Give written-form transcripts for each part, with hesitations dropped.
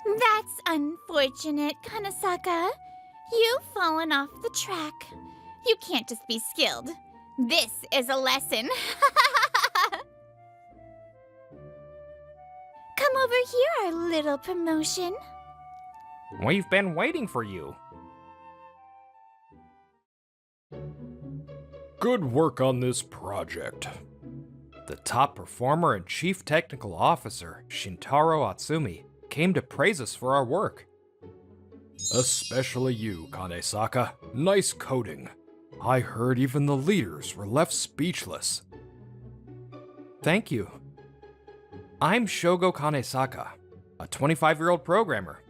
That's unfortunate, Kanasaka. You've fallen off the track. You can't just be skilled. This is a lesson. Come over here, our little promotion. We've been waiting for you. Good work on this project. The top performer and chief technical officer, Shintaro Atsumi, came to praise us for our work. Especially you, Kanesaka. Nice coding. I heard even the leaders were left speechless. Thank you. I'm Shogo Kanesaka, a 25-year-old programmer.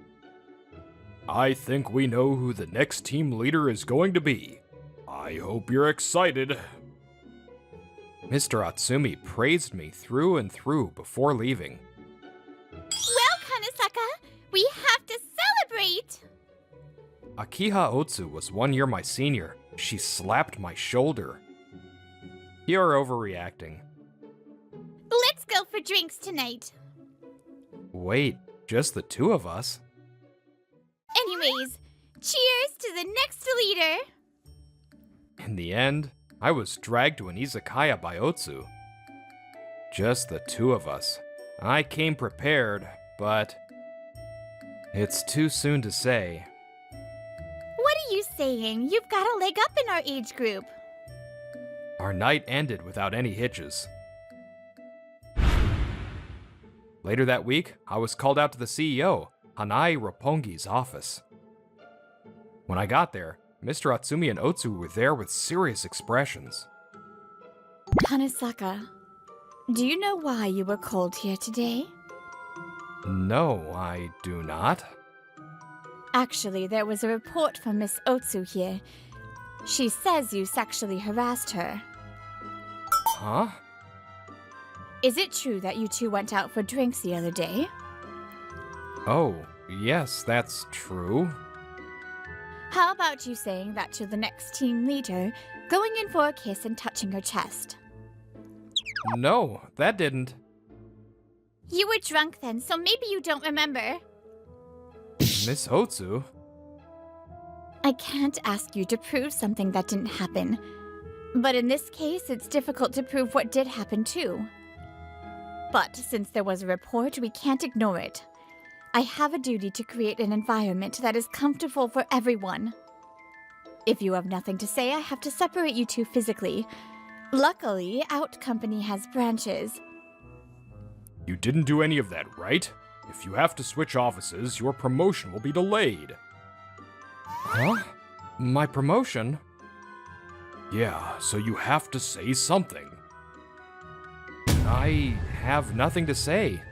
I think we know who the next team leader is going to be. I hope you're excited. Mr. Atsumi praised me through and through before leaving. Well, Kanasaka, we have to celebrate! Akiha Otsu was 1 year my senior. She slapped my shoulder. You're overreacting. Let's go for drinks tonight. Wait, just the two of us? Anyways, cheers to the next leader! In the end, I was dragged to an izakaya by Otsu. Just the two of us. I came prepared, but it's too soon to say. What are you saying? You've got a leg up in our age group. Our night ended without any hitches. Later that week, I was called out to the CEO, Hanai Roppongi's office. When I got there, Mr. Atsumi and Otsu were there with serious expressions. Kanasaka, do you know why you were called here today? No, I do not. Actually, there was a report from Miss Otsu here. She says you sexually harassed her. Huh? Is it true that you two went out for drinks the other day? Oh, yes, that's true. How about you saying that to the next team leader, going in for a kiss and touching her chest? No, that didn't. You were drunk then, so maybe you don't remember. Miss Otsu? I can't ask you to prove something that didn't happen. But in this case, it's difficult to prove what did happen too. But since there was a report, we can't ignore it. I have a duty to create an environment that is comfortable for everyone. If you have nothing to say, I have to separate you two physically. Luckily, Out Company has branches. You didn't do any of that, right? If you have to switch offices, your promotion will be delayed. Huh? My promotion? Yeah, so you have to say something. I have nothing to say.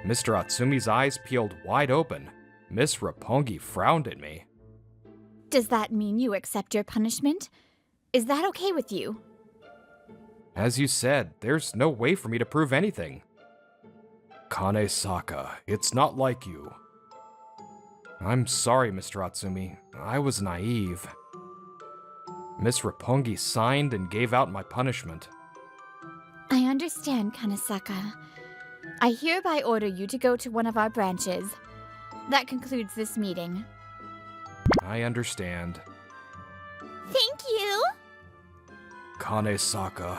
Mr. Atsumi's eyes peeled wide open. Miss Roppongi frowned at me. Does that mean you accept your punishment? Is that okay with you? As you said, there's no way for me to prove anything. Kanesaka, it's not like you. I'm sorry, Mr. Atsumi. I was naive. Miss Roppongi signed and gave out my punishment. I understand, Kanasaka. I hereby order you to go to one of our branches. That concludes this meeting. I understand. Thank you! Kanesaka.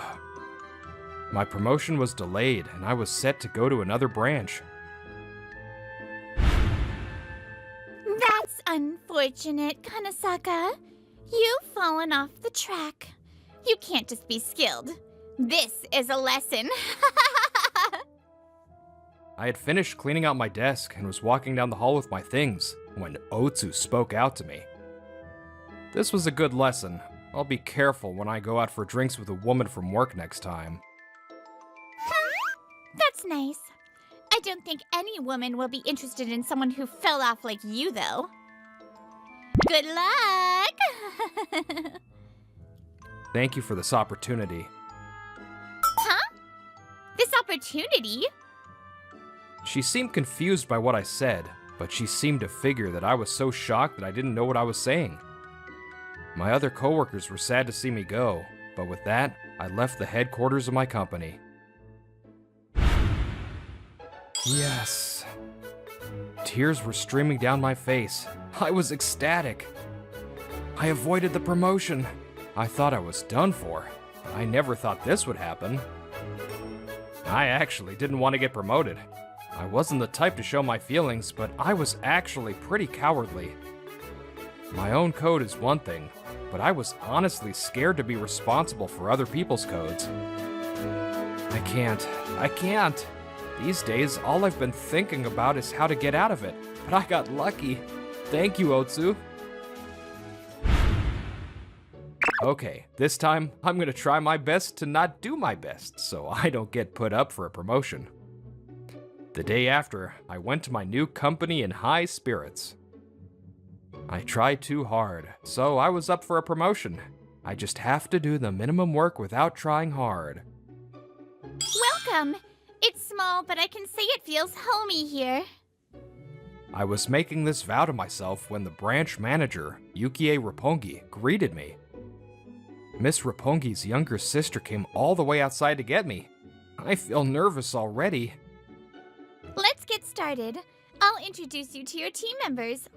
My promotion was delayed, and I was set to go to another branch. That's unfortunate, Kanasaka. You've fallen off the track. You can't just be skilled. This is a lesson. I had finished cleaning out my desk and was walking down the hall with my things when Otsu spoke out to me. This was a good lesson. I'll be careful when I go out for drinks with a woman from work next time. That's nice. I don't think any woman will be interested in someone who fell off like you, though. Good luck! Thank you for this opportunity. Huh? This opportunity? She seemed confused by what I said, but she seemed to figure that I was so shocked that I didn't know what I was saying. My other coworkers were sad to see me go, but with that, I left the headquarters of my company. Yes. Tears were streaming down my face. I was ecstatic. I avoided the promotion. I thought I was done for. I never thought this would happen. I actually didn't want to get promoted. I wasn't the type to show my feelings, but I was actually pretty cowardly. My own code is one thing, but I was honestly scared to be responsible for other people's codes. I can't. These days, all I've been thinking about is how to get out of it, but I got lucky. Thank you, Otsu. Okay, this time, I'm gonna try my best to not do my best, so I don't get put up for a promotion. The day after, I went to my new company in high spirits. I tried too hard, so I was up for a promotion. I just have to do the minimum work without trying hard. Welcome! It's small, but I can say it feels homey here. I was making this vow to myself when the branch manager, Yukie Roppongi, greeted me. Miss Roppongi's younger sister came all the way outside to get me. I feel nervous already. Let's get started. I'll introduce you to your team members.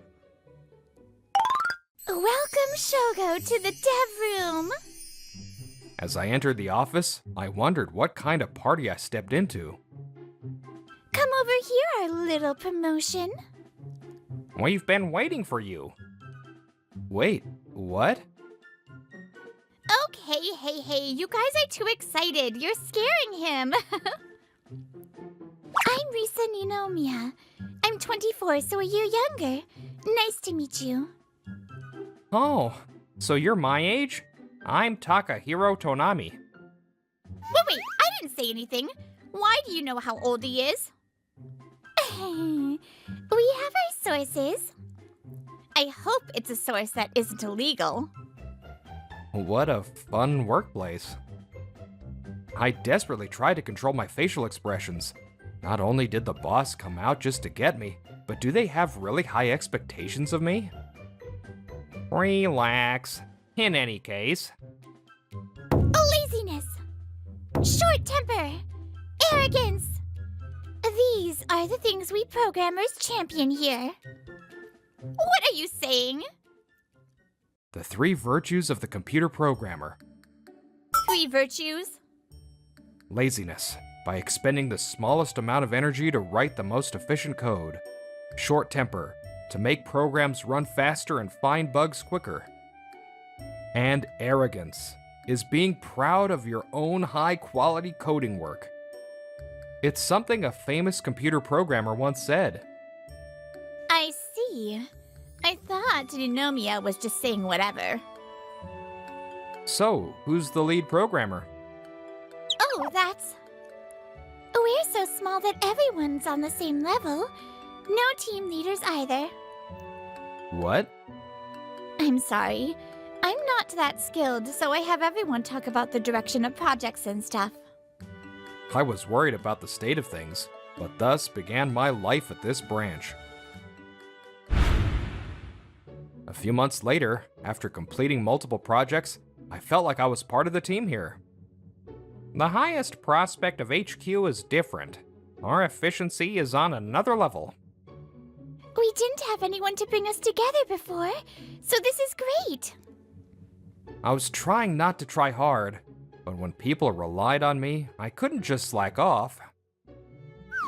Welcome, Shogo, to the dev room. As I entered the office, I wondered what kind of party I stepped into. Come over here, our little promotion. We've been waiting for you. Wait, what? Okay, hey, you guys are too excited. You're scaring him. I'm Risa Ninomiya. I'm 24, so a year younger. Nice to meet you. Oh, so you're my age? I'm Takahiro Tonami. Wait, I didn't say anything. Why do you know how old he is? We have our sources. I hope it's a source that isn't illegal. What a fun workplace. I desperately tried to control my facial expressions. Not only did the boss come out just to get me, but do they have really high expectations of me? Relax. In any case. Laziness, short temper, arrogance. These are the things we programmers champion here. What are you saying? The 3 virtues of the computer programmer. 3 virtues? Laziness, by expending the smallest amount of energy to write the most efficient code. Short temper, to make programs run faster and find bugs quicker. And arrogance, is being proud of your own high-quality coding work. It's something a famous computer programmer once said. I see. I thought Ninomiya was just saying whatever. So, who's the lead programmer? Oh, that's... We're so small that everyone's on the same level. No team leaders either. What? I'm sorry. I'm not that skilled, so I have everyone talk about the direction of projects and stuff. I was worried about the state of things, but thus began my life at this branch. A few months later, after completing multiple projects, I felt like I was part of the team here. The highest prospect of HQ is different. Our efficiency is on another level. We didn't have anyone to bring us together before, so this is great. I was trying not to try hard, but when people relied on me, I couldn't just slack off.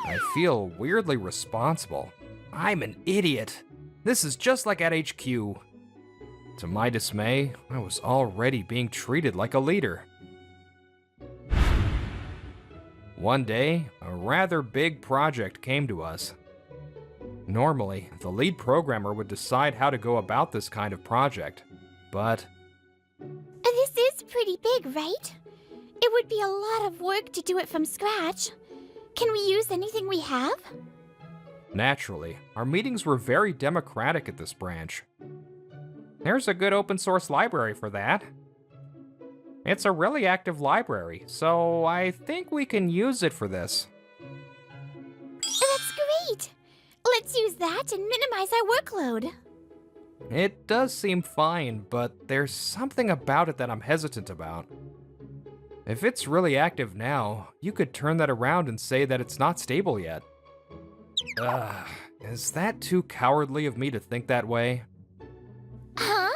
I feel weirdly responsible. I'm an idiot. This is just like at HQ. To my dismay, I was already being treated like a leader. One day, a rather big project came to us. Normally, the lead programmer would decide how to go about this kind of project, but... This is pretty big, right? It would be a lot of work to do it from scratch. Can we use anything we have? Naturally, our meetings were very democratic at this branch. There's a good open source library for that. It's a really active library, so I think we can use it for this. That's great! Let's use that and minimize our workload. It does seem fine, but there's something about it that I'm hesitant about. If it's really active now, you could turn that around and say that it's not stable yet. Is that too cowardly of me to think that way? Huh?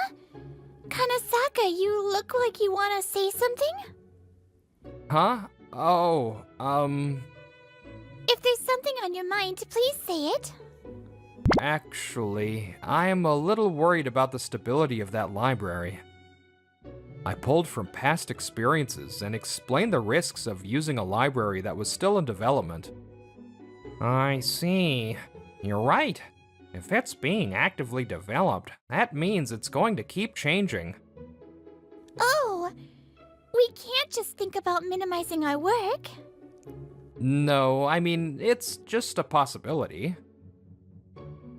Kanasaka, you look like you want to say something? Huh? Oh, If there's something on your mind, please say it. actually, I am a little worried about the stability of that library. I pulled from past experiences and explained the risks of using a library that was still in development. I see. You're right. If it's being actively developed, that means it's going to keep changing. Oh, we can't just think about minimizing our work. No, I mean, it's just a possibility.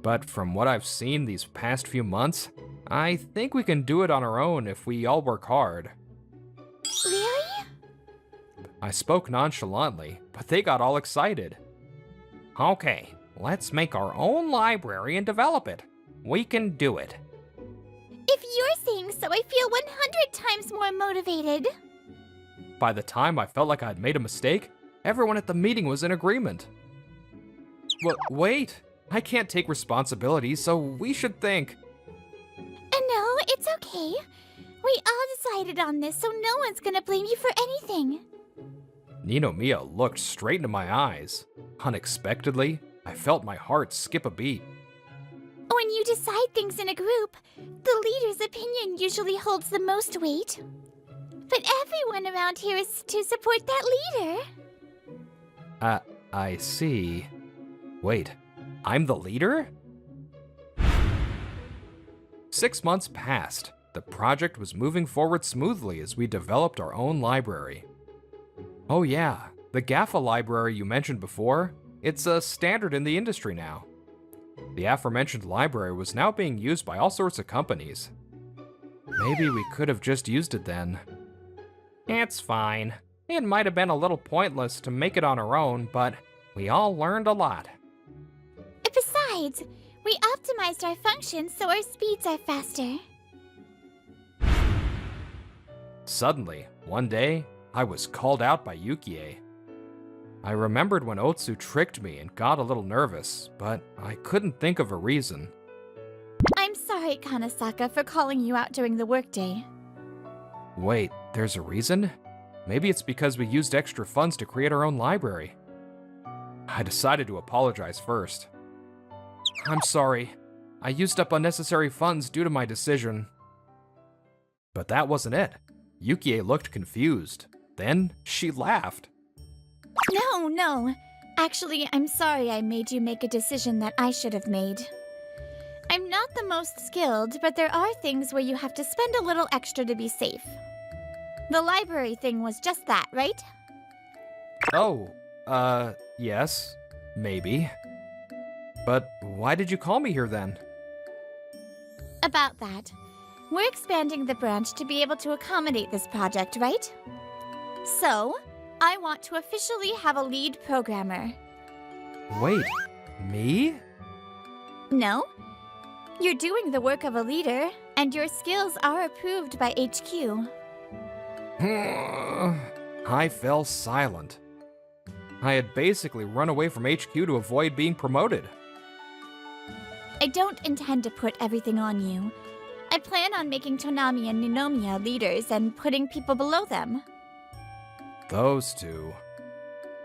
But from what I've seen these past few months, I think we can do it on our own if we all work hard. Really? I spoke nonchalantly, but they got all excited. Okay, let's make our own library and develop it. We can do it. If you're saying so, I feel 100 times more motivated. By the time I felt like I'd made a mistake, everyone at the meeting was in agreement. Wait, I can't take responsibility, so we should think. No, it's okay. We all decided on this, so no one's gonna blame you for anything. Ninomiya looked straight into my eyes. Unexpectedly, I felt my heart skip a beat. When you decide things in a group, the leader's opinion usually holds the most weight. But everyone around here is to support that leader. I see. Wait, I'm the leader? 6 months passed. The project was moving forward smoothly as we developed our own library. Oh yeah, the GAFA library you mentioned before, it's a standard in the industry now. The aforementioned library was now being used by all sorts of companies. Maybe we could have just used it then. It's fine. It might have been a little pointless to make it on our own, but we all learned a lot. Besides, we optimized our functions so our speeds are faster. Suddenly, one day, I was called out by Yukie. I remembered when Otsu tricked me and got a little nervous, but I couldn't think of a reason. I'm sorry, Kanasaka, for calling you out during the workday. Wait, there's a reason? Maybe it's because we used extra funds to create our own library. I decided to apologize first. I'm sorry. I used up unnecessary funds due to my decision. But that wasn't it. Yukie looked confused. Then she laughed. No. Actually, I'm sorry I made you make a decision that I should have made. I'm not the most skilled, but there are things where you have to spend a little extra to be safe. The library thing was just that, right? Oh, yes, maybe. But why did you call me here then? About that. We're expanding the branch to be able to accommodate this project, right? So, I want to officially have a lead programmer. Wait, me? No? You're doing the work of a leader, and your skills are approved by HQ. I fell silent. I had basically run away from HQ to avoid being promoted. I don't intend to put everything on you. I plan on making Tonami and Ninomiya leaders and putting people below them. Those two.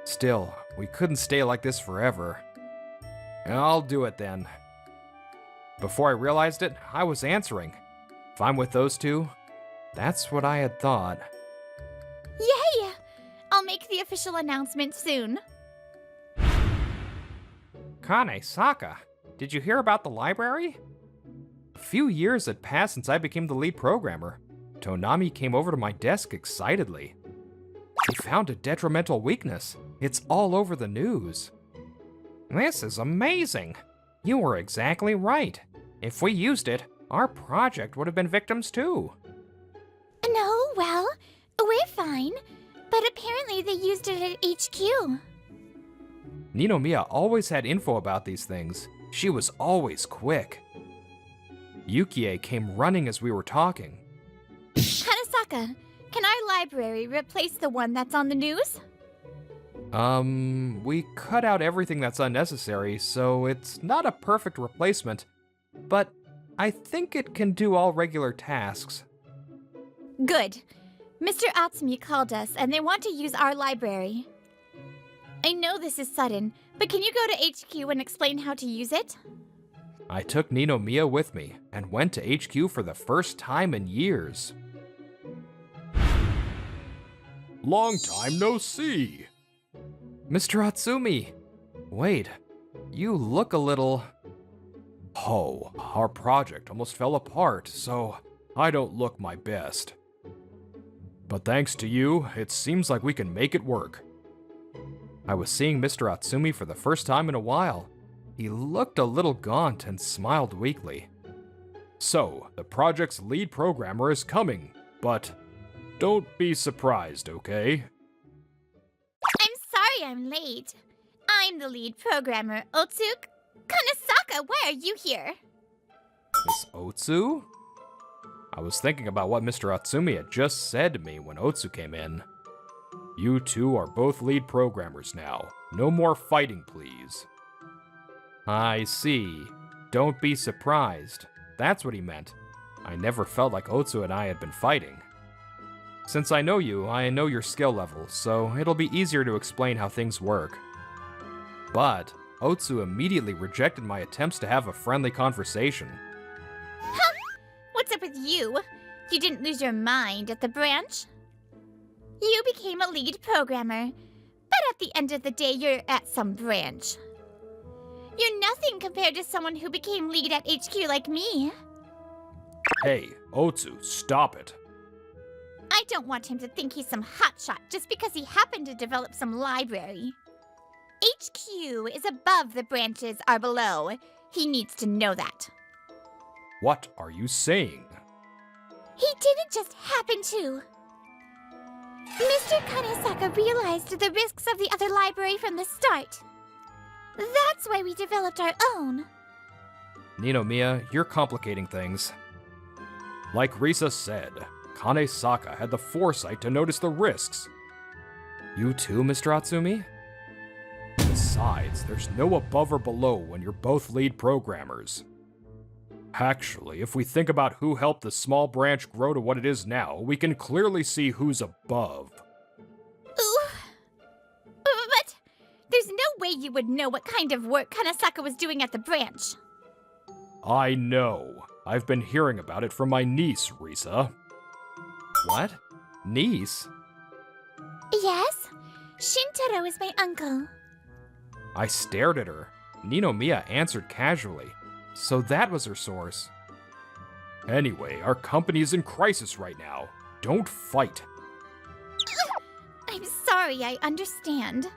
Still, we couldn't stay like this forever. I'll do it then. Before I realized it, I was answering. If I'm with those two, that's what I had thought. Yay! I'll make the official announcement soon. Kane-saka, did you hear about the library? A few years had passed since I became the lead programmer. Tonami came over to my desk excitedly. He found a detrimental weakness. It's all over the news. This is amazing. You were exactly right. If we used it, our project would have been victims too. No, well, we're fine. But apparently they used it at HQ. Ninomiya always had info about these things. She was always quick. Yukie came running as we were talking. Hanasaka, can our library replace the one that's on the news? We cut out everything that's unnecessary, so it's not a perfect replacement, but I think it can do all regular tasks. Good. Mr. Atsumi called us, and they want to use our library. I know this is sudden, but can you go to HQ and explain how to use it? I took Ninomiya with me and went to HQ for the first time in years. Long time no see. Mr. Atsumi! Wait, you look a little... Oh, our project almost fell apart, so I don't look my best. But thanks to you, it seems like we can make it work. I was seeing Mr. Atsumi for the first time in a while. He looked a little gaunt and smiled weakly. So, the project's lead programmer is coming, but don't be surprised, okay? I'm sorry I'm late. I'm the lead programmer, Otsuk. Kanasaka, why are you here? Miss Otsu? I was thinking about what Mr. Atsumi had just said to me when Otsu came in. You two are both lead programmers now. No more fighting, please. I see. Don't be surprised. That's what he meant. I never felt like Otsu and I had been fighting. Since I know you, I know your skill level, so it'll be easier to explain how things work. But Otsu immediately rejected my attempts to have a friendly conversation. Huh? What's up with you? You didn't lose your mind at the branch? You became a lead programmer, but at the end of the day, you're at some branch. You're nothing compared to someone who became lead at HQ like me. Hey, Otsu, stop it. I don't want him to think he's some hotshot just because he happened to develop some library. HQ is above the branches are below. He needs to know that. What are you saying? He didn't just happen to. Mr. Kanesaka realized the risks of the other library from the start. That's why we developed our own. Ninomiya, you're complicating things. Like Risa said, Kanesaka had the foresight to notice the risks. You too, Mr. Atsumi? Besides, there's no above or below when you're both lead programmers. Actually, if we think about who helped the small branch grow to what it is now, we can clearly see who's above. Ooh. But there's no way you would know what kind of work Kanesaka was doing at the branch. I know. I've been hearing about it from my niece, Risa. What? Niece? Yes? Shintaro is my uncle. I stared at her. Ninomiya answered casually. So that was her source. Anyway, our company is in crisis right now. Don't fight. I'm sorry, I understand.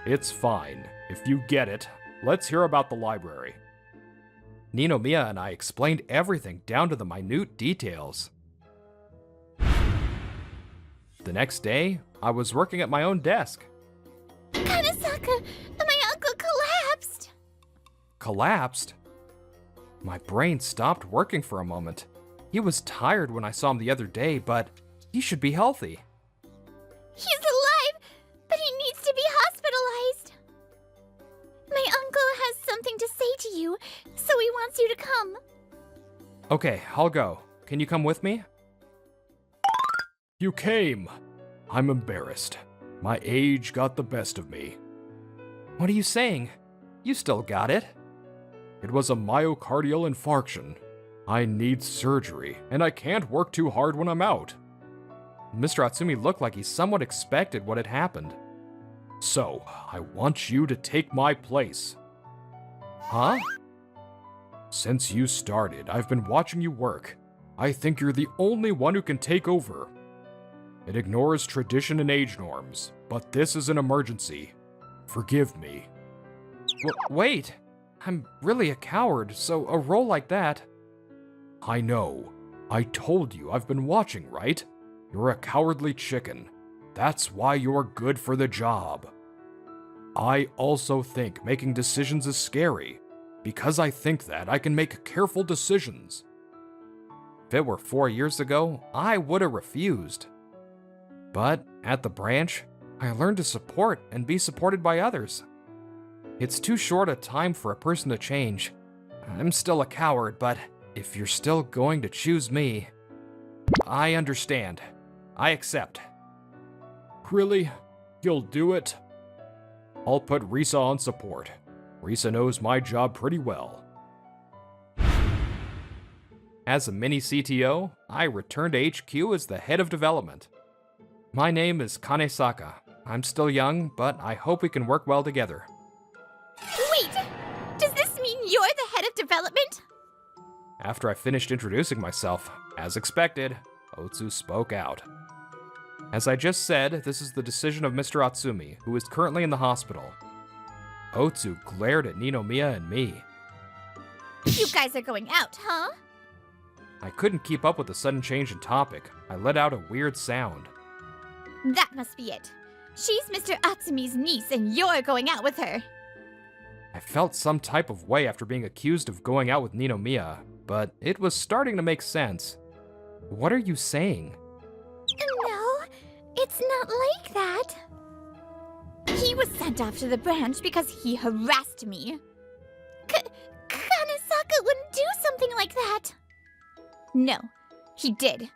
It's fine. If you get it, let's hear about the library. Ninomiya and I explained everything down to the minute details. The next day, I was working at my own desk. Kanesaka, my uncle collapsed. Collapsed? My brain stopped working for a moment. He was tired when I saw him the other day, but he should be healthy. He's alive, but he needs to be hospitalized. My uncle has something to say to you, so he wants you to come. Okay, I'll go. Can you come with me? You came. I'm embarrassed. My age got the best of me. What are you saying? You still got it. It was a myocardial infarction. I need surgery, and I can't work too hard when I'm out. Mr. Atsumi looked like he somewhat expected what had happened. So, I want you to take my place. Huh? Since you started, I've been watching you work. I think you're the only one who can take over. It ignores tradition and age norms, but this is an emergency. Forgive me. Wait! I'm really a coward, so a role like that... I know. I told you I've been watching, right? You're a cowardly chicken. That's why you're good for the job. I also think making decisions is scary. Because I think that, I can make careful decisions. If it were 4 years ago, I would have refused. But at the branch, I learned to support and be supported by others. It's too short a time for a person to change. I'm still a coward, but if you're still going to choose me, I understand. I accept. Really? You'll do it? I'll put Risa on support. Risa knows my job pretty well. As a mini CTO, I returned to HQ as the head of development. My name is Kanesaka. I'm still young, but I hope we can work well together. Wait! Does this mean you're the head of development? After I finished introducing myself, as expected, Otsu spoke out. As I just said, this is the decision of Mr. Atsumi, who is currently in the hospital. Otsu glared at Ninomiya and me. You guys are going out, huh? I couldn't keep up with the sudden change in topic. I let out a weird sound. That must be it. She's Mr. Atsumi's niece and you're going out with her. I felt some type of way after being accused of going out with Ninomiya, but it was starting to make sense. What are you saying? No, it's not like that. He was sent off to the branch because he harassed me. Kanesaka wouldn't do something like that. No, he did.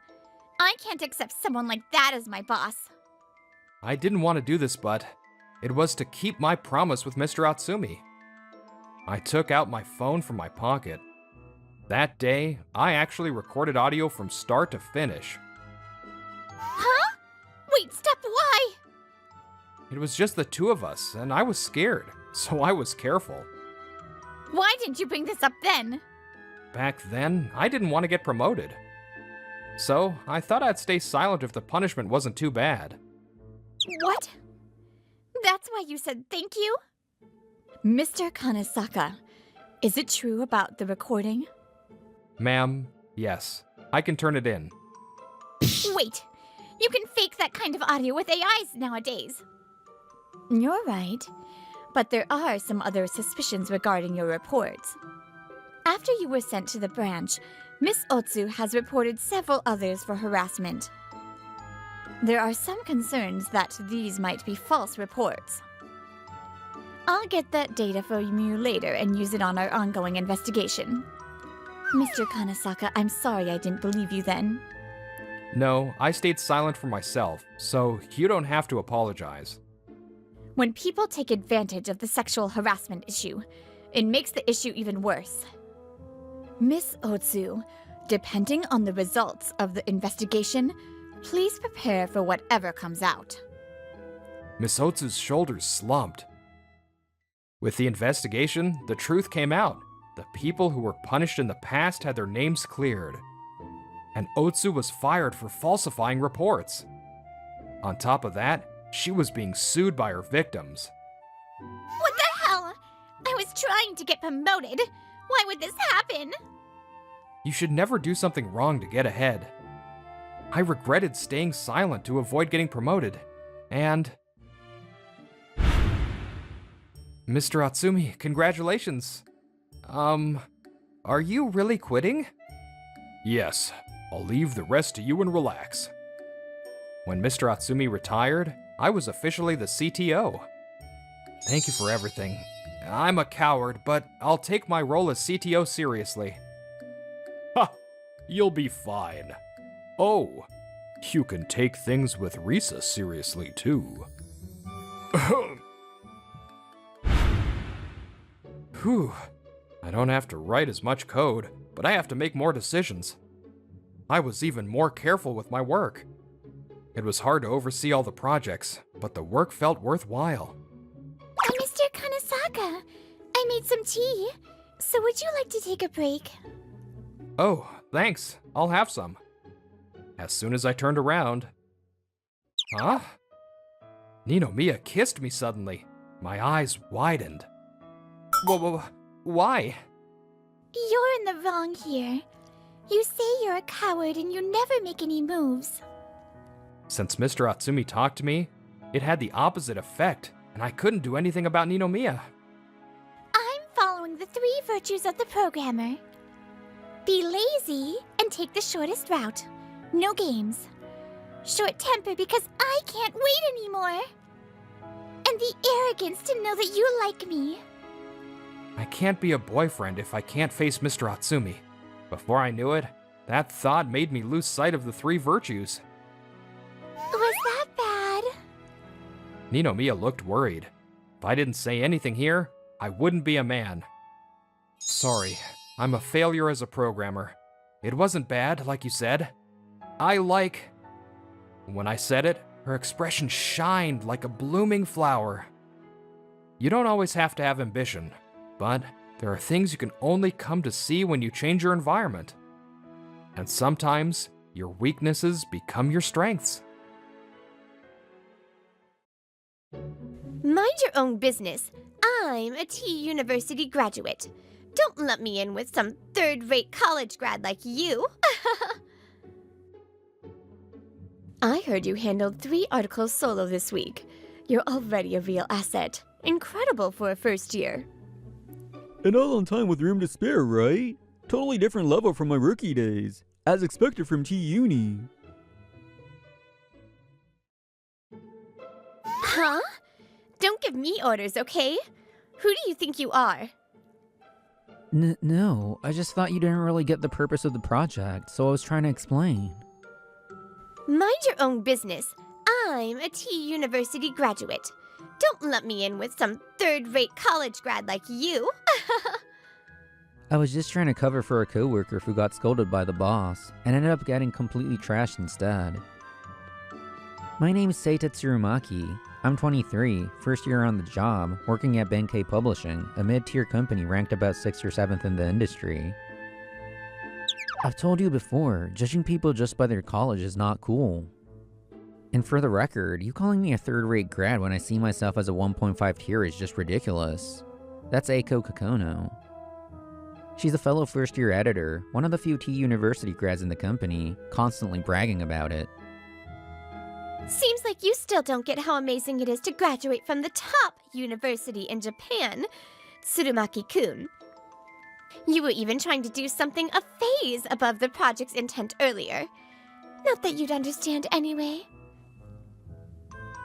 I can't accept someone like that as my boss. I didn't want to do this, but it was to keep my promise with Mr. Atsumi. I took out my phone from my pocket. That day, I actually recorded audio from start to finish. Huh? Wait, stop, why? It was just the two of us, and I was scared, so I was careful. Why didn't you bring this up then? Back then, I didn't want to get promoted. So, I thought I'd stay silent if the punishment wasn't too bad. What? That's why you said thank you? Mr. Kanesaka, is it true about the recording? Ma'am, yes. I can turn it in. Wait, you can fake that kind of audio with AIs nowadays. You're right, but there are some other suspicions regarding your reports. After you were sent to the branch, Miss Otsu has reported several others for harassment. There are some concerns that these might be false reports. I'll get that data from you later and use it on our ongoing investigation. Mr. Kanesaka, I'm sorry I didn't believe you then. No, I stayed silent for myself, so you don't have to apologize. When people take advantage of the sexual harassment issue, it makes the issue even worse. Miss Otsu, depending on the results of the investigation, please prepare for whatever comes out. Miss Otsu's shoulders slumped. With the investigation, the truth came out. The people who were punished in the past had their names cleared. And Otsu was fired for falsifying reports. On top of that, she was being sued by her victims. What the hell? I was trying to get promoted. Why would this happen? You should never do something wrong to get ahead. I regretted staying silent to avoid getting promoted, and... Mr. Atsumi, congratulations. Are you really quitting? Yes, I'll leave the rest to you and relax. When Mr. Atsumi retired, I was officially the CTO. Thank you for everything. I'm a coward, but I'll take my role as CTO seriously. Ha! You'll be fine. Oh, you can take things with Risa seriously, too. Whew. I don't have to write as much code, but I have to make more decisions. I was even more careful with my work. It was hard to oversee all the projects, but the work felt worthwhile. Mr. Kanesaka, I made some tea. So would you like to take a break? Oh, thanks. I'll have some. As soon as I turned around... Huh? Ninomiya kissed me suddenly. My eyes widened. Why? You're in the wrong here. You say you're a coward and you never make any moves. Since Mr. Atsumi talked to me, it had the opposite effect, and I couldn't do anything about Ninomiya. I'm following the 3 virtues of the programmer. Be lazy and take the shortest route. No games. Short temper because I can't wait anymore. And the arrogance to know that you like me. I can't be a boyfriend if I can't face Mr. Atsumi. Before I knew it, that thought made me lose sight of the 3 virtues. Was that bad? Ninomiya looked worried. If I didn't say anything here, I wouldn't be a man. Sorry, I'm a failure as a programmer. It wasn't bad, like you said. When I said it, her expression shined like a blooming flower. You don't always have to have ambition, but there are things you can only come to see when you change your environment. And sometimes, your weaknesses become your strengths. Mind your own business. I'm a T University graduate. Don't let me in with some third-rate college grad like you. I heard you handled 3 articles solo this week. You're already a real asset. Incredible for a first year. And all on time with room to spare, right? Totally different level from my rookie days. As expected from T-Uni. Huh? Don't give me orders, okay? Who do you think you are? No, I just thought you didn't really get the purpose of the project, so I was trying to explain. Mind your own business. I'm a T University graduate. Don't let me in with some third-rate college grad like you. I was just trying to cover for a coworker who got scolded by the boss, and ended up getting completely trashed instead. My name's Seita Tsurumaki. I'm 23, first year on the job, working at Benkei Publishing, a mid-tier company ranked about 6th or 7th in the industry. I've told you before, judging people just by their college is not cool. And for the record, you calling me a third-rate grad when I see myself as a 1.5 tier is just ridiculous. That's Eiko Kakono. She's a fellow first-year editor, one of the few T University grads in the company, constantly bragging about it. Seems like you still don't get how amazing it is to graduate from the top university in Japan, Tsurumaki-kun. You were even trying to do something a phase above the project's intent earlier. Not that you'd understand anyway.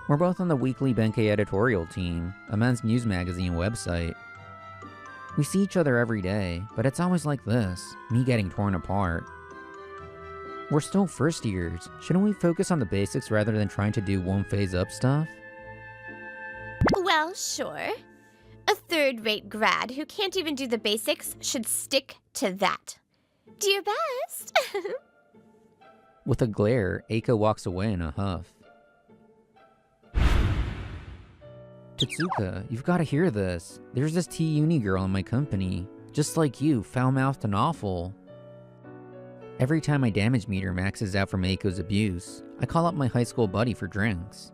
We're both on the weekly Benkei editorial team, a men's news magazine website. We see each other every day, but it's always like this, me getting torn apart. We're still first years. Shouldn't we focus on the basics rather than trying to do one phase up stuff? Well, sure. A third-rate grad who can't even do the basics should stick to that. Do your best. With a glare, Eiko walks away in a huff. Tetsuka, you've got to hear this. There's this T-Uni girl in my company. Just like you, foul-mouthed and awful. Every time my damage meter maxes out from Eiko's abuse, I call up my high school buddy for drinks.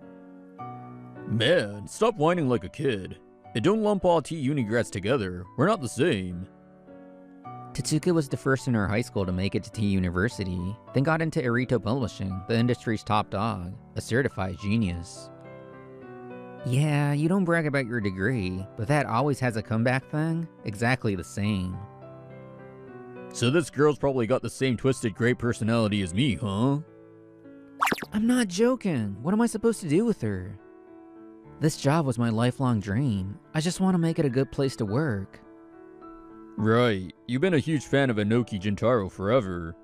Man, stop whining like a kid. And don't lump all T-Uni grads together. We're not the same. Tetsuka was the first in our high school to make it to T University, then got into Irito Publishing, the industry's top dog, a certified genius. Yeah, you don't brag about your degree, but that always has a comeback thing, exactly the same. So this girl's probably got the same twisted great personality as me, huh? I'm not joking. What am I supposed to do with her? This job was my lifelong dream. I just want to make it a good place to work. Right. You've been a huge fan of Inoki Jintaro forever.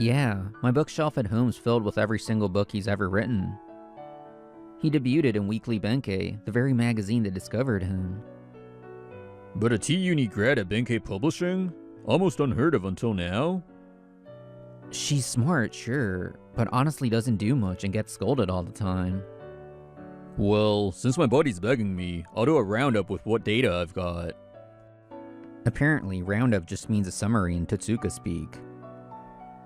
Yeah, my bookshelf at home's filled with every single book he's ever written. He debuted in Weekly Benkei, the very magazine that discovered him. But a T-Uni grad at Benkei Publishing? Almost unheard of until now? She's smart, sure, but honestly doesn't do much and gets scolded all the time. Well, since my buddy's begging me, I'll do a roundup with what data I've got. Apparently, roundup just means a summary in Tetsuka speak.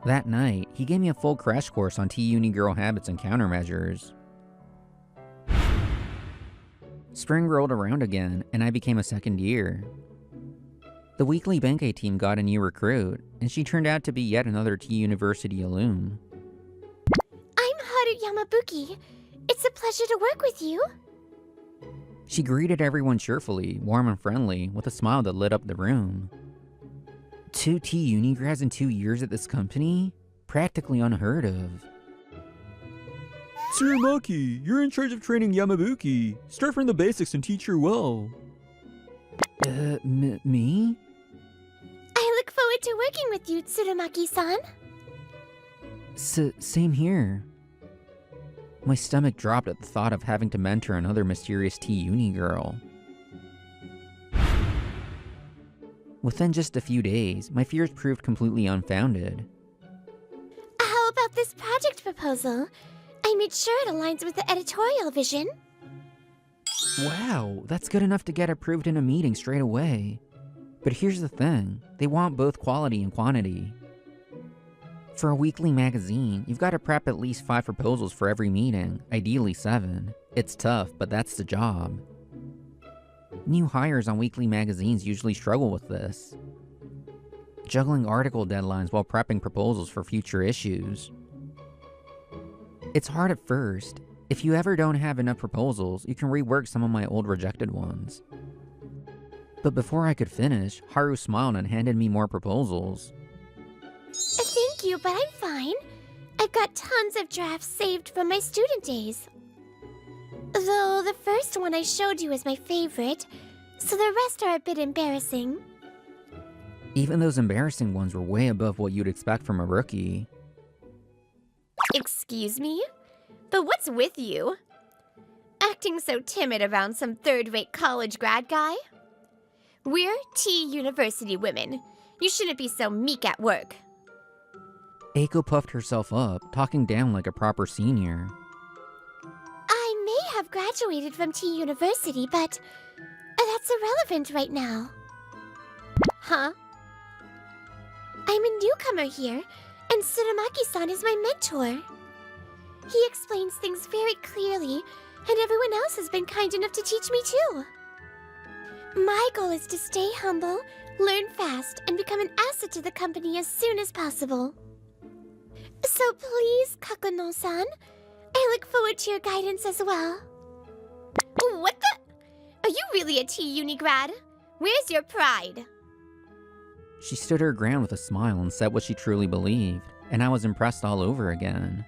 That night, he gave me a full crash course on T-Uni girl habits and countermeasures. Spring rolled around again, and I became a second year. The Weekly Benkei team got a new recruit, and she turned out to be yet another T University alum. I'm Haru Yamabuki. It's a pleasure to work with you. She greeted everyone cheerfully, warm and friendly, with a smile that lit up the room. 2 T-Uni grads in 2 years at this company? Practically unheard of. Tsurumaki, you're in charge of training Yamabuki. Start from the basics and teach her well. Me? I look forward to working with you, Tsurumaki-san. Same here. My stomach dropped at the thought of having to mentor another mysterious T-Uni girl. Within just a few days, my fears proved completely unfounded. How about this project proposal? I made sure it aligns with the editorial vision. Wow, that's good enough to get approved in a meeting straight away. But here's the thing, they want both quality and quantity. For a weekly magazine, you've got to prep at least 5 proposals for every meeting, ideally 7. It's tough, but that's the job. New hires on weekly magazines usually struggle with this. Juggling article deadlines while prepping proposals for future issues. It's hard at first. If you ever don't have enough proposals, you can rework some of my old rejected ones. But before I could finish, Haru smiled and handed me more proposals. Thank you, but I'm fine. I've got tons of drafts saved from my student days. Though the first one I showed you is my favorite, so the rest are a bit embarrassing. Even those embarrassing ones were way above what you'd expect from a rookie. Excuse me? But what's with you? Acting so timid around some third-rate college grad guy? We're T-University women. You shouldn't be so meek at work. Eiko puffed herself up, talking down like a proper senior. I may have graduated from T-University, but that's irrelevant right now. Huh? I'm a newcomer here, and Tsurumaki-san is my mentor. He explains things very clearly, and everyone else has been kind enough to teach me too. My goal is to stay humble, learn fast, and become an asset to the company as soon as possible. So please, Kakuno-san, I look forward to your guidance as well. What the? Are you really a T-Uni grad? Where's your pride? She stood her ground with a smile and said what she truly believed, and I was impressed all over again.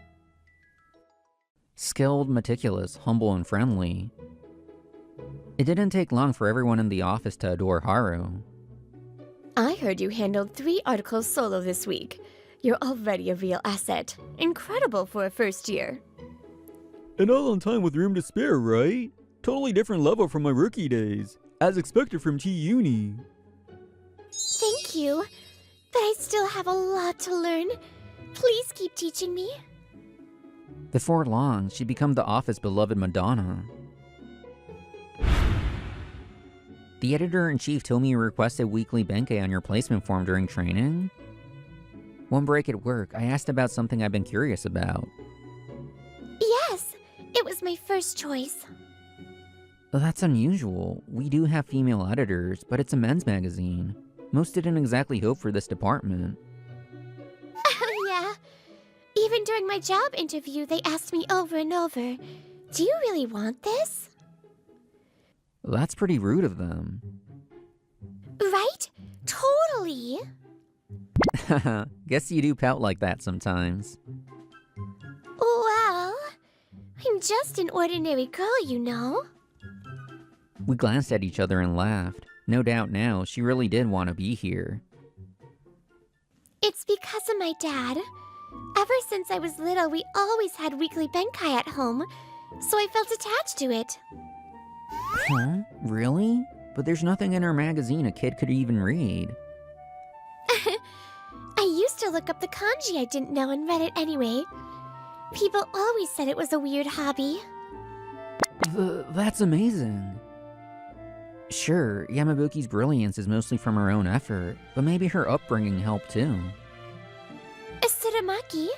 Skilled, meticulous, humble, and friendly. It didn't take long for everyone in the office to adore Haru. I heard you handled 3 articles solo this week. You're already a real asset. Incredible for a first year. And all on time with room to spare, right? Totally different level from my rookie days. As expected from T-Uni. Thank you, but I still have a lot to learn. Please keep teaching me. Before long, she'd become the office's beloved Madonna. The editor-in-chief told me you requested weekly Benkei on your placement form during training. One break at work, I asked about something I've been curious about. Yes, it was my first choice. Well, that's unusual. We do have female editors, but it's a men's magazine. Most didn't exactly hope for this department. Yeah. Even during my job interview, they asked me over and over, do you really want this? That's pretty rude of them. Right? Totally. Guess you do pout like that sometimes. Well, I'm just an ordinary girl, you know. We glanced at each other and laughed. No doubt now, she really did want to be here. It's because of my dad. Ever since I was little, we always had weekly Benkei at home, so I felt attached to it. Huh? Really? But there's nothing in our magazine a kid could even read. I used to look up the kanji I didn't know and read it anyway. People always said it was a weird hobby. That's amazing. Sure, Yamabuki's brilliance is mostly from her own effort, but maybe her upbringing helped too. Tsurumaki,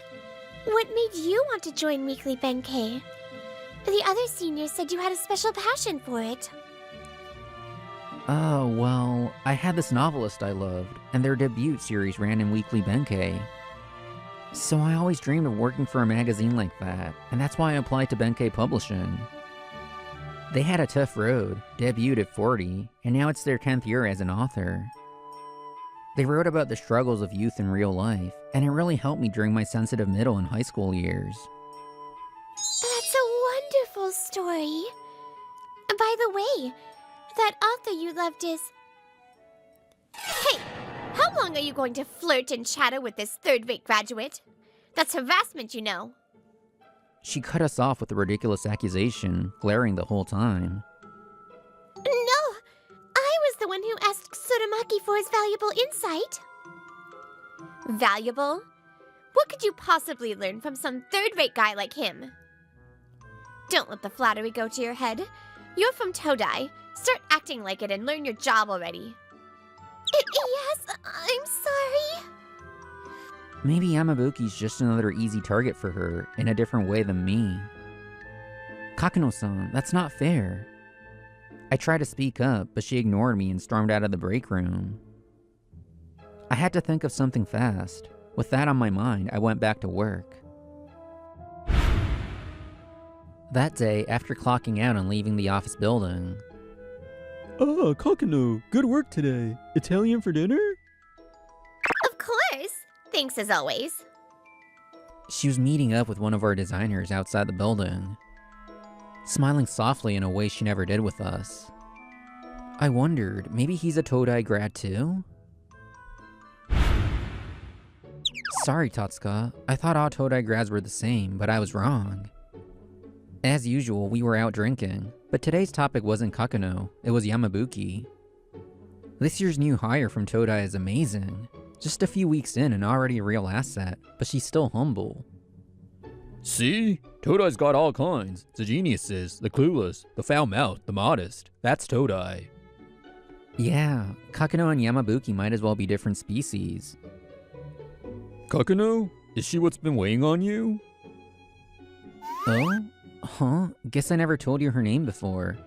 what made you want to join Weekly Benkei? The other seniors said you had a special passion for it. Oh, well, I had this novelist I loved, and their debut series ran in Weekly Benkei. So I always dreamed of working for a magazine like that, and that's why I applied to Benkei Publishing. They had a tough road, debuted at 40, and now it's their 10th year as an author. They wrote about the struggles of youth in real life, and it really helped me during my sensitive middle and high school years. That's whole story. By the way, that author you loved is... Hey, how long are you going to flirt and chatter with this third-rate graduate? That's harassment, you know. She cut us off with a ridiculous accusation, glaring the whole time. No, I was the one who asked Tsurumaki for his valuable insight. Valuable? What could you possibly learn from some third-rate guy like him? Don't let the flattery go to your head. You're from Todai. Start acting like it and learn your job already. Yes, I'm sorry. Maybe Yamabuki's just another easy target for her, in a different way than me. Kakano-san, that's not fair. I tried to speak up, but she ignored me and stormed out of the break room. I had to think of something fast. With that on my mind, I went back to work. That day, after clocking out and leaving the office building... Ah, Kakano, good work today. Italian for dinner? Of course. Thanks as always. She was meeting up with one of our designers outside the building, smiling softly in a way she never did with us. I wondered, maybe he's a Todai grad too? Sorry, Tatsuka. I thought all Todai grads were the same, but I was wrong. As usual, we were out drinking, but today's topic wasn't Kakano, it was Yamabuki. This year's new hire from Todai is amazing. Just a few weeks in and already a real asset, but she's still humble. See? Todai's got all kinds. The geniuses, the clueless, the foul-mouthed, the modest. That's Todai. Yeah, Kakano and Yamabuki might as well be different species. Kakano? Is she what's been weighing on you? Oh? Huh? Guess I never told you her name before.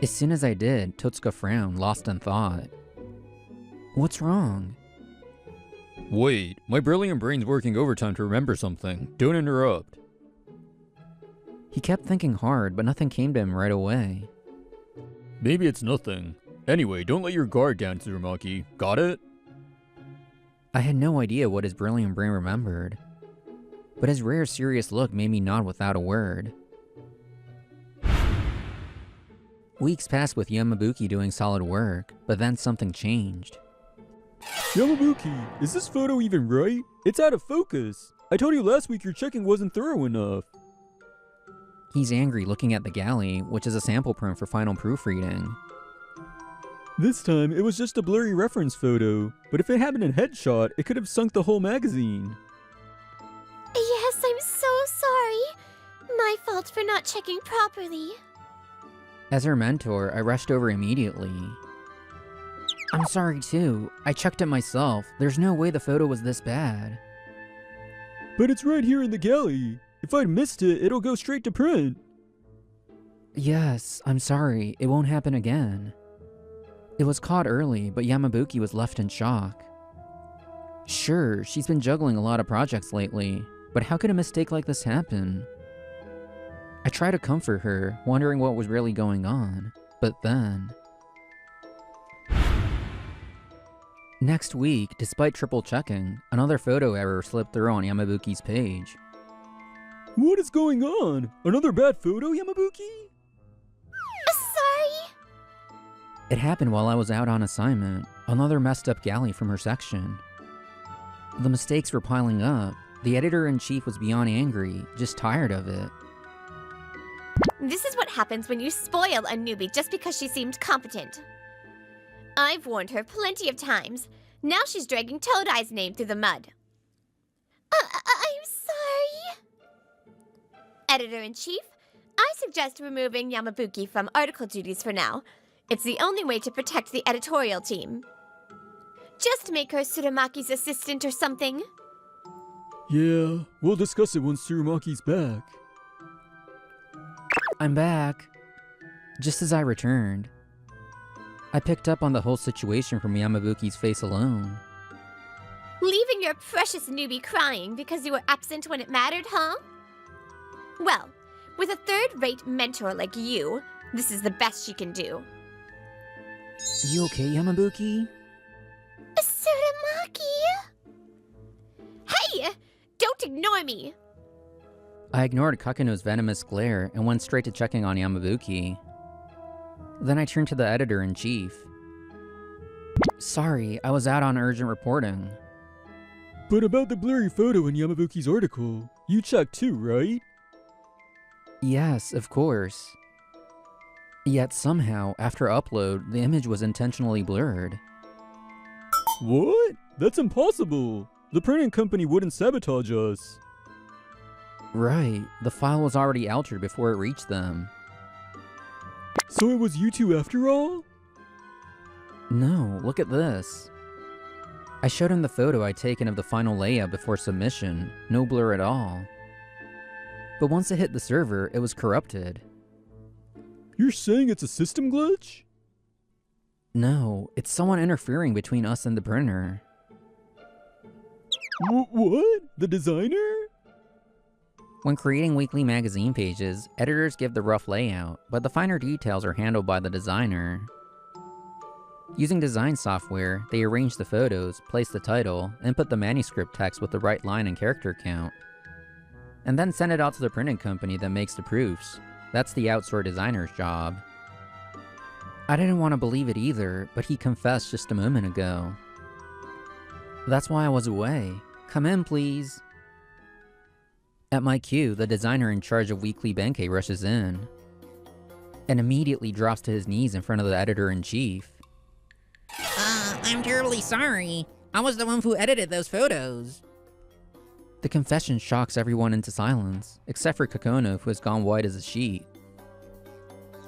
As soon as I did, Totsuka frowned, lost in thought. What's wrong? Wait, my brilliant brain's working overtime to remember something. Don't interrupt. He kept thinking hard, but nothing came to him right away. Maybe it's nothing. Anyway, don't let your guard down, Tsurumaki. Got it? I had no idea what his brilliant brain remembered, but his rare serious look made me nod without a word. Weeks passed with Yamabuki doing solid work, but then something changed. Yamabuki, is this photo even right? It's out of focus. I told you last week your checking wasn't thorough enough. He's angry looking at the galley, which is a sample print for final proofreading. This time, it was just a blurry reference photo, but if it had been a headshot, it could have sunk the whole magazine. Yes, I'm so sorry. My fault for not checking properly. As her mentor, I rushed over immediately. I'm sorry too. I checked it myself. There's no way the photo was this bad. But it's right here in the galley. If I'd missed it, it'll go straight to print. Yes, I'm sorry. It won't happen again. It was caught early, but Yamabuki was left in shock. Sure, she's been juggling a lot of projects lately, but how could a mistake like this happen? I tried to comfort her, wondering what was really going on, but then... Next week, despite triple checking, another photo error slipped through on Yamabuki's page. What is going on? Another bad photo, Yamabuki? Sorry. It happened while I was out on assignment, another messed up galley from her section. The mistakes were piling up. The editor-in-chief was beyond angry, just tired of it. This is what happens when you spoil a newbie just because she seemed competent. I've warned her plenty of times. Now she's dragging Todai's name through the mud. I'm sorry. Editor-in-chief, I suggest removing Yamabuki from article duties for now. It's the only way to protect the editorial team. Just make her Tsurumaki's assistant or something. Yeah, we'll discuss it once Tsurumaki's back. I'm back. Just as I returned, I picked up on the whole situation from Yamabuki's face alone. Leaving your precious newbie crying because you were absent when it mattered, huh? Well, with a third-rate mentor like you, this is the best she can do. You okay, Yamabuki? Tsurumaki? Hey! Don't ignore me! I ignored Kakuno's venomous glare and went straight to checking on Yamabuki. Then I turned to the editor-in-chief. Sorry, I was out on urgent reporting. But about the blurry photo in Yamabuki's article, you checked too, right? Yes, of course. Yet somehow, after upload, the image was intentionally blurred. What? That's impossible! The printing company wouldn't sabotage us. Right, the file was already altered before it reached them. So it was you two after all? No, look at this. I showed him the photo I'd taken of the final layout before submission, no blur at all. But once it hit the server, it was corrupted. You're saying it's a system glitch? No, it's someone interfering between us and the printer. What? The designer? When creating weekly magazine pages, editors give the rough layout, but the finer details are handled by the designer. Using design software, they arrange the photos, place the title, input the manuscript text with the right line and character count, and then send it out to the printing company that makes the proofs. That's the outsourced designer's job. I didn't want to believe it either, but he confessed just a moment ago. That's why I was away. Come in, please. At my cue, the designer in charge of Weekly Benkei rushes in, and immediately drops to his knees in front of the editor-in-chief. I'm terribly sorry. I was the one who edited those photos. The confession shocks everyone into silence, except for Kakono, who has gone white as a sheet.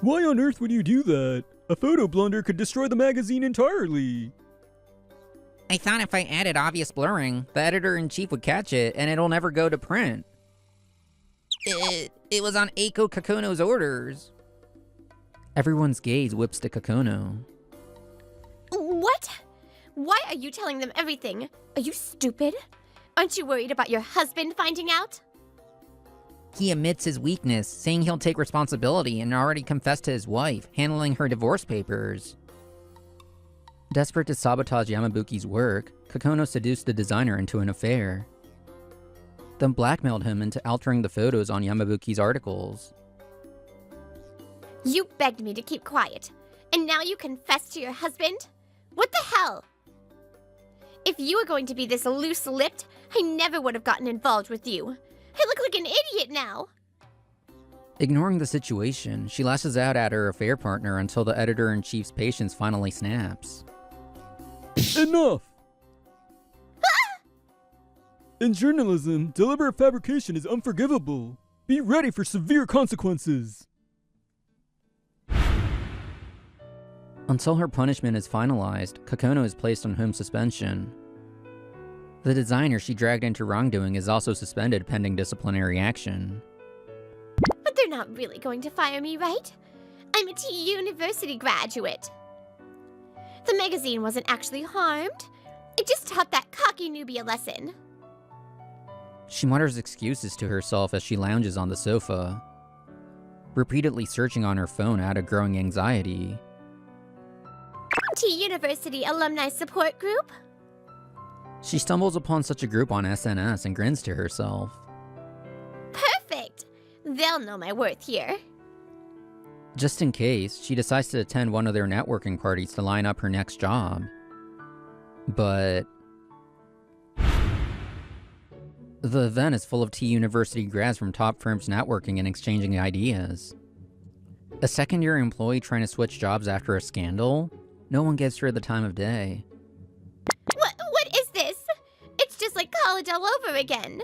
Why on earth would you do that? A photo blunder could destroy the magazine entirely. I thought if I added obvious blurring, the editor-in-chief would catch it and it'll never go to print. It was on Eiko Kakono's orders. Everyone's gaze whips to Kakono. What? Why are you telling them everything? Are you stupid? Aren't you worried about your husband finding out? He admits his weakness, saying he'll take responsibility and already confessed to his wife, handling her divorce papers. Desperate to sabotage Yamabuki's work, Kakono seduced the designer into an affair, then blackmailed him into altering the photos on Yamabuki's articles. You begged me to keep quiet, and now you confess to your husband? What the hell? If you were going to be this loose-lipped, I never would have gotten involved with you. I look like an idiot now. Ignoring the situation, she lashes out at her affair partner until the editor-in-chief's patience finally snaps. Enough! In journalism, deliberate fabrication is unforgivable. Be ready for severe consequences. Until her punishment is finalized, Kakono is placed on home suspension. The designer she dragged into wrongdoing is also suspended pending disciplinary action. But they're not really going to fire me, right? I'm a T University graduate. The magazine wasn't actually harmed. It just taught that cocky newbie a lesson. She mutters excuses to herself as she lounges on the sofa, repeatedly searching on her phone out of growing anxiety. T University Alumni Support Group? She stumbles upon such a group on SNS and grins to herself. Perfect! They'll know my worth here. Just in case, she decides to attend one of their networking parties to line up her next job. But the event is full of T University grads from top firms networking and exchanging ideas. A second-year employee trying to switch jobs after a scandal? No one gives her the time of day. What is this? It's just like college all over again.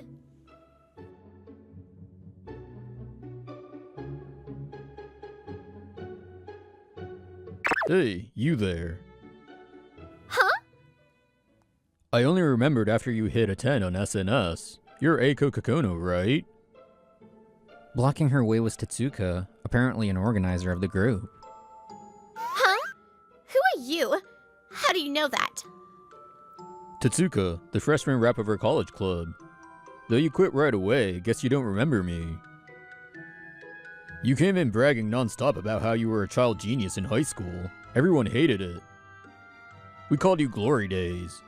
Hey, you there. Huh? I only remembered after you hit a 10 on SNS. You're Eiko Kakono, right? Blocking her way was Tetsuka, apparently an organizer of the group. Huh? Who are you? How do you know that? Tetsuka, the freshman rep of our college club. Though you quit right away, guess you don't remember me. You came in bragging non-stop about how you were a child genius in high school. Everyone hated it. We called you Glory Days.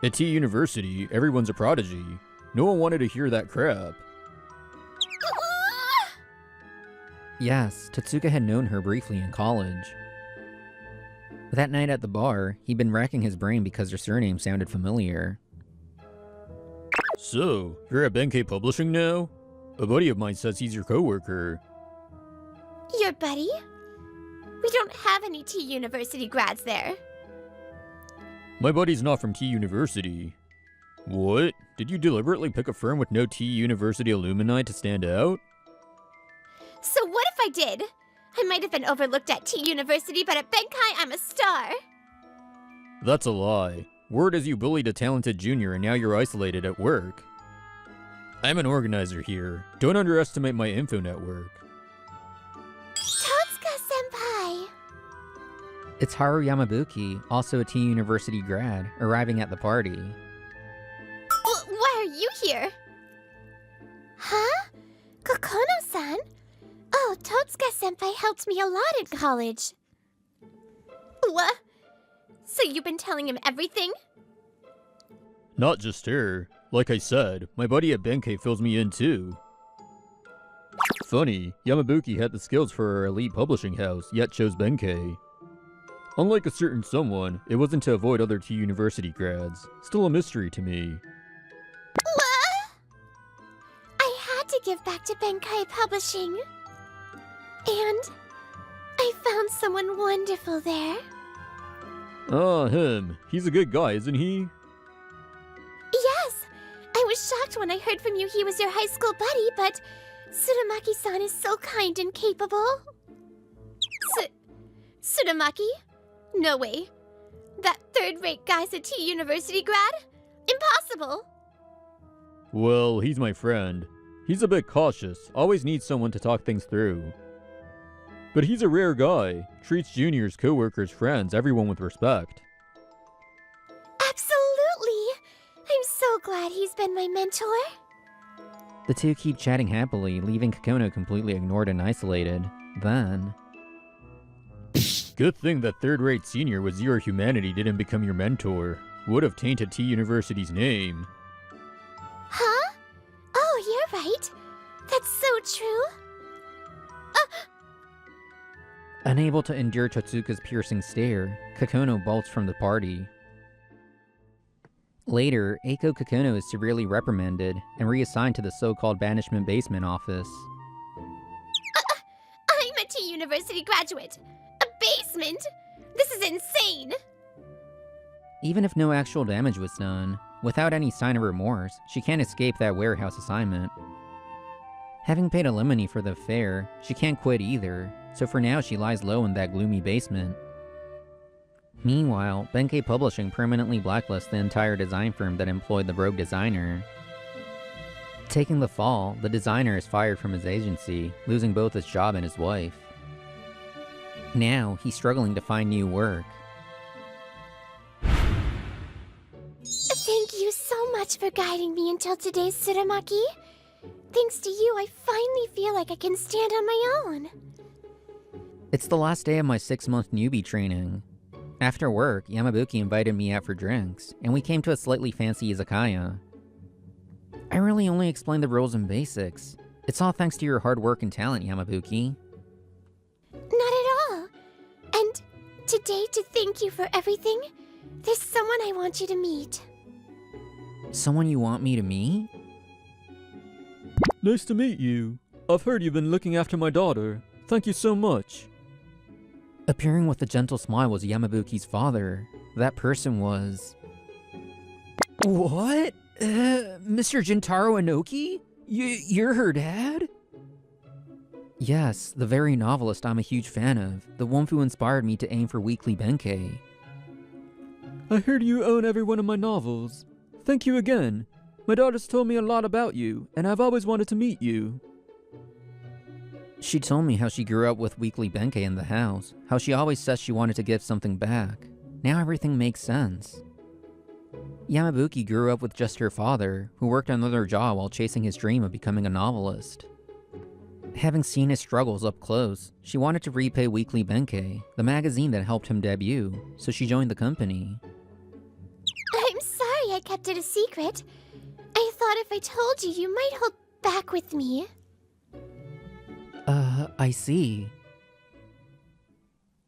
At T University, everyone's a prodigy. No one wanted to hear that crap. Yes, Tatsuka had known her briefly in college. That night at the bar, he'd been racking his brain because her surname sounded familiar. So, you're at Benkei Publishing now? A buddy of mine says he's your coworker. Your buddy? We don't have any T University grads there. My buddy's not from T University. What? Did you deliberately pick a firm with no T University alumni to stand out? So what if I did? I might have been overlooked at T University, but at Benkei I'm a star. That's a lie. Word is you bullied a talented junior and now you're isolated at work. I'm an organizer here. Don't underestimate my info network. Totsuka-senpai! It's Haru Yamabuki, also a T University grad, arriving at the party. Why are you here? Huh? Kokono-san? Oh, Totsuka-senpai helped me a lot in college. What? So you've been telling him everything? Not just her. Like I said, my buddy at Benkei fills me in too. Funny, Yamabuki had the skills for our elite publishing house, yet chose Benkei. Unlike a certain someone, it wasn't to avoid other T University grads. Still a mystery to me. What? I had to give back to Benkei Publishing. And I found someone wonderful there. Ah, him. He's a good guy, isn't he? Yes! I was shocked when I heard from you he was your high school buddy, but Tsurumaki-san is so kind and capable. Tsurumaki? No way. That third-rate guy's a T University grad? Impossible! Well, he's my friend. He's a bit cautious, always needs someone to talk things through. But he's a rare guy, treats juniors, coworkers, friends, everyone with respect. Absolutely! I'm so glad he's been my mentor. The two keep chatting happily, leaving Kokono completely ignored and isolated. Then... Good thing that third-rate senior with zero humanity didn't become your mentor. Would have tainted T University's name. Huh? Oh, you're right. That's so true. Unable to endure Totsuka's piercing stare, Kokono bolts from the party. Later, Eiko Kokono is severely reprimanded and reassigned to the so-called banishment basement office. I'm a T University graduate. A basement? This is insane! Even if no actual damage was done, without any sign of remorse, she can't escape that warehouse assignment. Having paid alimony for the affair, she can't quit either, so for now she lies low in that gloomy basement. Meanwhile, Benkei Publishing permanently blacklists the entire design firm that employed the rogue designer. Taking the fall, the designer is fired from his agency, losing both his job and his wife. Now, he's struggling to find new work. Thank you so much for guiding me until today's Tsurumaki. Thanks to you, I finally feel like I can stand on my own. It's the last day of my 6-month newbie training. After work, Yamabuki invited me out for drinks, and we came to a slightly fancy izakaya. I really only explained the rules and basics. It's all thanks to your hard work and talent, Yamabuki. Not at all. And today, to thank you for everything, there's someone I want you to meet. Someone you want me to meet? Nice to meet you. I've heard you've been looking after my daughter. Thank you so much. Appearing with a gentle smile was Yamabuki's father. That person was... What? Mr. Jintaro Inoki? You're her dad? Yes, the very novelist I'm a huge fan of, the one who inspired me to aim for weekly Benkei. I heard you own every one of my novels. Thank you again. My daughter's told me a lot about you, and I've always wanted to meet you. She told me how she grew up with weekly Benkei in the house, how she always says she wanted to give something back. Now everything makes sense. Yamabuki grew up with just her father, who worked another job while chasing his dream of becoming a novelist. Having seen his struggles up close, she wanted to repay Weekly Benkei, the magazine that helped him debut, so she joined the company. I'm sorry I kept it a secret. I thought if I told you, you might hold back with me. I see.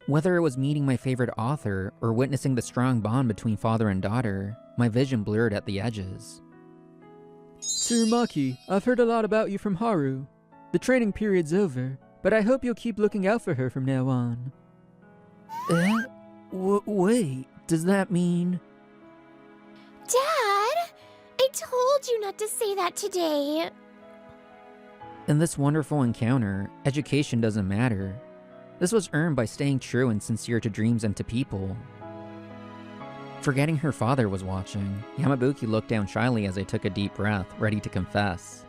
Whether it was meeting my favorite author or witnessing the strong bond between father and daughter, my vision blurred at the edges. Tsurumaki, I've heard a lot about you from Haru. The training period's over, but I hope you'll keep looking out for her from now on. Wait, does that mean... Dad! I told you not to say that today. In this wonderful encounter, education doesn't matter. This was earned by staying true and sincere to dreams and to people. Forgetting her father was watching, Yamabuki looked down shyly as I took a deep breath, ready to confess.